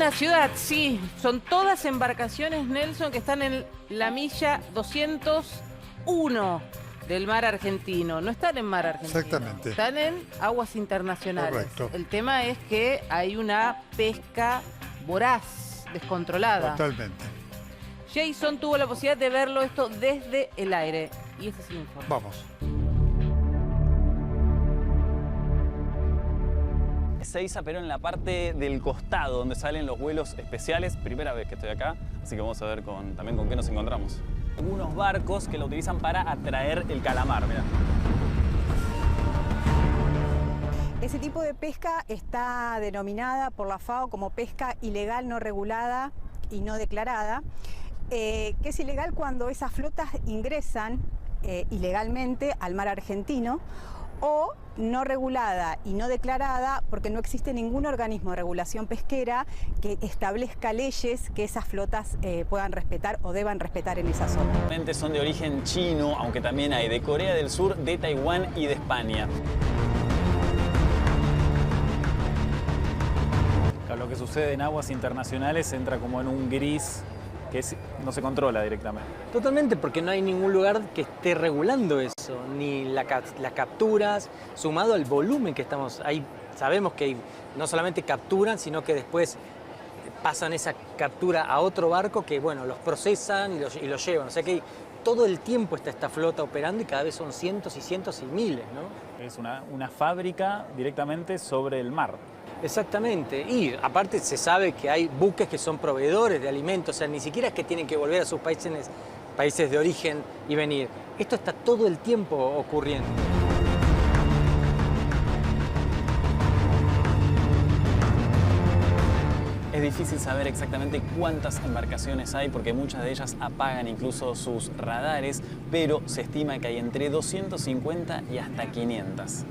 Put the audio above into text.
una ciudad, sí. Son todas embarcaciones, Nelson, que están en la milla 201 del mar argentino. No están en mar argentino. Exactamente. Están en aguas internacionales. Correcto. El tema es que hay una pesca voraz, descontrolada. Totalmente. Jason tuvo la posibilidad de verlo esto desde el aire. Y ese es el informe. Vamos. Ezeiza, pero en la parte del costado, donde salen los vuelos especiales. Primera vez que estoy acá, así que vamos a ver también con qué nos encontramos. Algunos barcos que lo utilizan para atraer el calamar, mirá. Ese tipo de pesca está denominada por la FAO como pesca ilegal, no regulada y no declarada, que es ilegal cuando esas flotas ingresan ilegalmente al mar argentino, o no regulada y no declarada porque no existe ningún organismo de regulación pesquera que establezca leyes que esas flotas puedan respetar o deban respetar en esa zona. Son de origen chino, aunque también hay de Corea del Sur, de Taiwán y de España. Lo que sucede en aguas internacionales entra como en un gris que no se controla directamente. Totalmente, porque no hay ningún lugar que esté regulando eso, ni las capturas, sumado al volumen que estamos ahí. Sabemos que no solamente capturan, sino que después pasan esa captura a otro barco que, bueno, los procesan y los llevan. O sea que todo el tiempo está esta flota operando y cada vez son cientos y cientos y miles, ¿no? Es una fábrica directamente sobre el mar. Exactamente, y aparte se sabe que hay buques que son proveedores de alimentos, o sea, ni siquiera es que tienen que volver a sus países de origen y venir. Esto está todo el tiempo ocurriendo. Es difícil saber exactamente cuántas embarcaciones hay porque muchas de ellas apagan incluso sus radares, pero se estima que hay entre 250 y hasta 500.